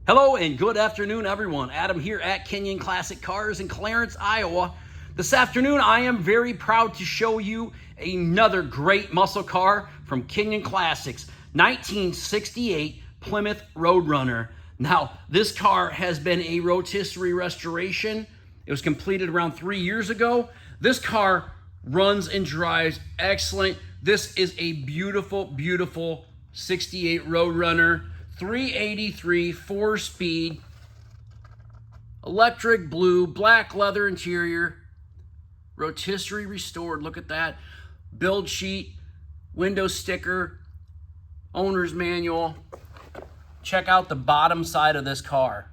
Hello and good afternoon, everyone. Adam here at Kenyon Classic Cars in Clarence, Iowa. This afternoon, I am very proud to show you another great muscle car from Kenyon Classics, 1968 Plymouth Roadrunner. Now, this car has been a rotisserie restoration. It was completed around 3 years ago. This car runs and drives excellent. This is a beautiful, beautiful 68 Roadrunner. 383, 4-speed, electric blue, black leather interior, rotisserie restored. Look at that. Build sheet, window sticker, owner's manual. Check out the bottom side of this car.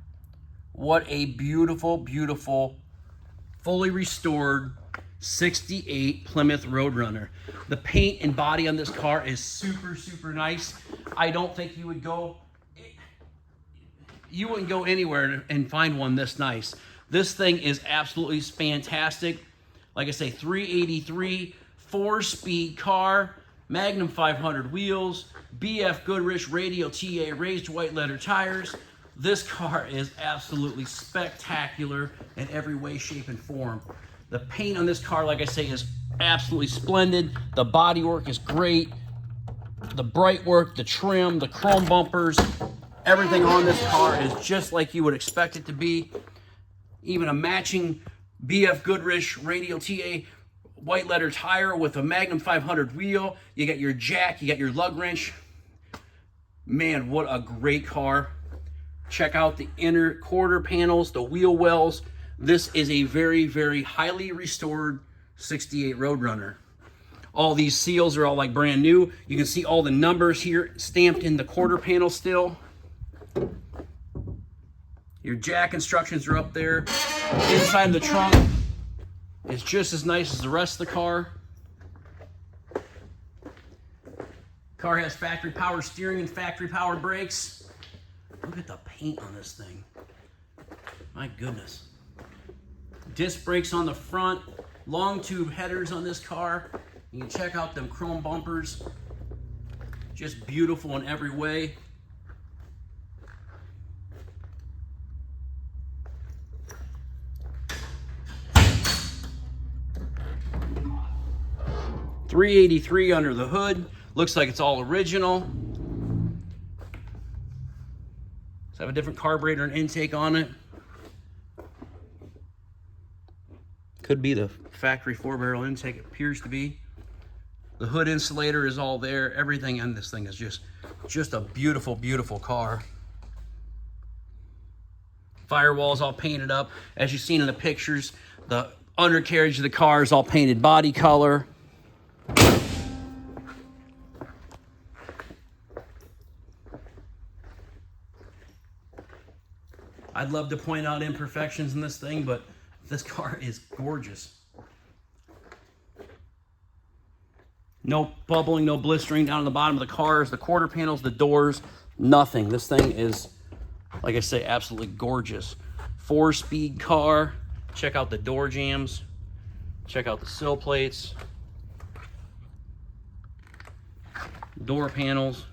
What a beautiful, beautiful, fully restored 68 Plymouth Roadrunner. The paint and body on this car is super, super nice. I don't think you wouldn't go anywhere and find one this nice. This thing is absolutely fantastic. Like I say, 383, 4-speed car, Magnum 500 wheels, BF Goodrich radial TA raised white leather tires. This car is absolutely spectacular in every way, shape, and form. The paint on this car, like I say, is absolutely splendid. The bodywork is great. The bright work, the trim, the chrome bumpers, everything on this car is just like you would expect it to be. Even a matching BF Goodrich radial TA white leather tire with a Magnum 500 wheel. You got your jack, you got your lug wrench. Man, what a great car. Check out the inner quarter panels, the wheel wells. This is a very, very highly restored 68 Roadrunner. All these seals are all like brand new. You can see all the numbers here stamped in the quarter panel still. Your jack instructions are up there. Inside of the trunk is just as nice as the rest of the car. Car has factory power steering and factory power brakes. Look at the paint on this thing. My goodness. Disc brakes on the front. Long tube headers on this car. You can check out them chrome bumpers. Just beautiful in every way. $383 under the hood. Looks like it's all original. Let's have a different carburetor and intake on it. Could be the factory 4-barrel intake, it appears to be. The hood insulator is all there. Everything on this thing is just a beautiful, beautiful car. Firewall's all painted up. As you've seen in the pictures, the undercarriage of the car is all painted body color. I'd love to point out imperfections in this thing, but this car is gorgeous. No bubbling, no blistering down on the bottom of the cars, the quarter panels, the doors, nothing. This thing is, like I say, absolutely gorgeous. 4-speed car. Check out the door jambs. Check out the sill plates. Door panels.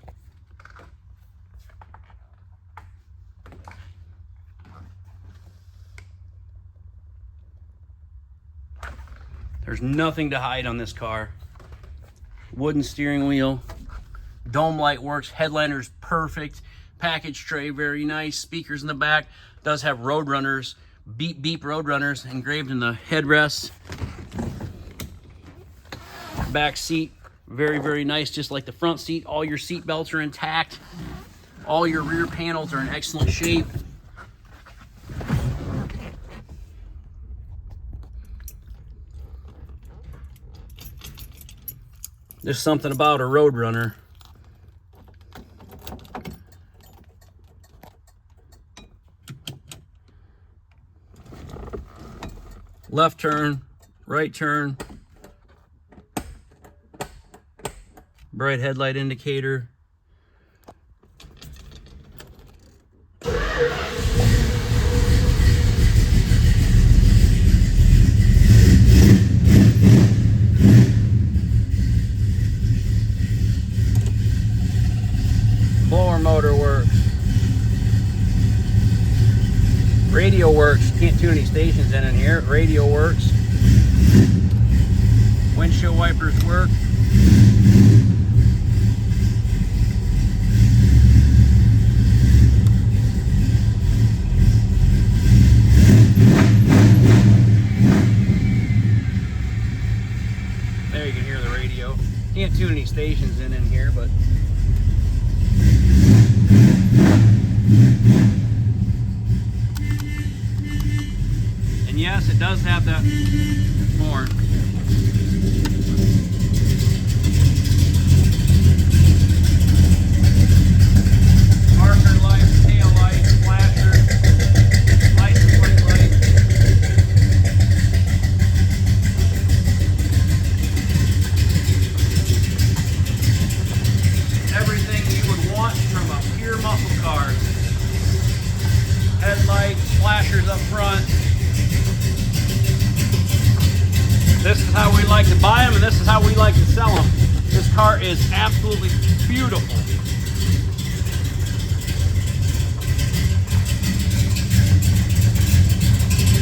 There's nothing to hide on this car. Wooden steering wheel. Dome light works. Headliner's perfect. Package tray, very nice. Speakers in the back. Does have Roadrunners, beep beep Roadrunners engraved in the headrests. Back seat, very, very nice, just like the front seat. All your seat belts are intact. All your rear panels are in excellent shape. There's something about a Roadrunner. Left turn, right turn. Bright headlight indicator. Blower motor works. Radio works. Can't tune any stations in here. Radio works. Windshield wipers work. There you can hear the radio. Can't tune any stations in here, but and yes, it does have that more. Marker lights, tail lights, flashers, license plate lights. Everything you would want from a pure muscle car. Headlights, flashers up front. This is how we like to buy them, and this is how we like to sell them. This car is absolutely beautiful.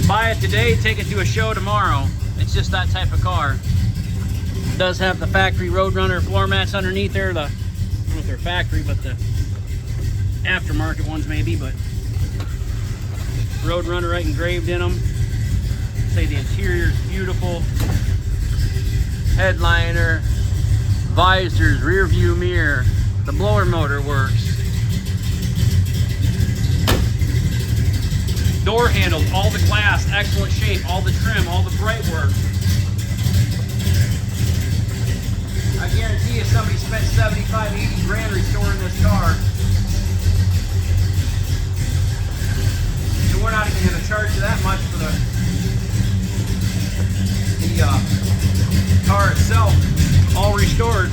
Buy it today, take it to a show tomorrow. It's just that type of car. It does have the factory Roadrunner floor mats underneath there. I don't know if they're factory, but the aftermarket ones maybe, but Roadrunner right engraved in them. Say the interior is beautiful. Headliner, visors, rear view mirror, the blower motor works. Door handles, all the glass, excellent shape, all the trim, all the bright work. I guarantee you somebody spent 75, 80 grand restoring this car. And we're not even going to charge you that much for the car itself, all restored.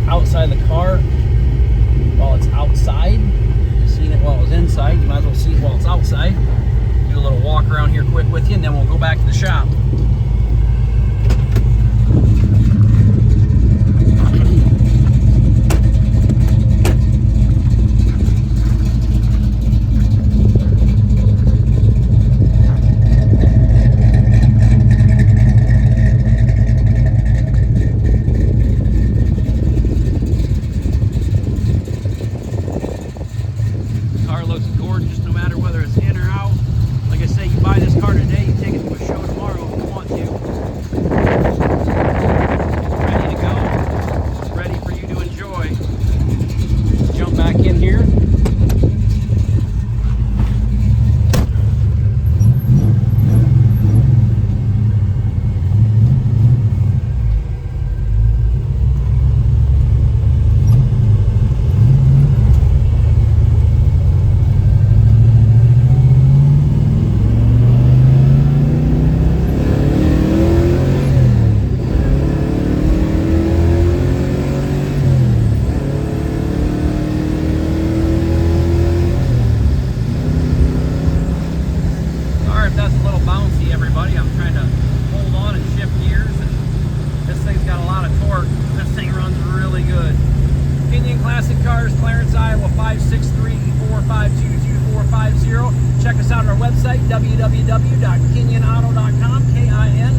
outside the car while it's outside. Seen it while it was inside. You might as well see it while it's outside. Do a little walk around here quick with you, and then we'll go back to the shop. Looks gorgeous no matter whether it's in or out. Like I say, you buy this car today, you take it to a show tomorrow. everybody. I'm trying to hold on and shift gears, and this thing's got a lot of torque. This thing runs really good. Kenyon Classic Cars, Clarence, Iowa, 563-452-2450. Check us out on our website, www.kenyonauto.com, KINION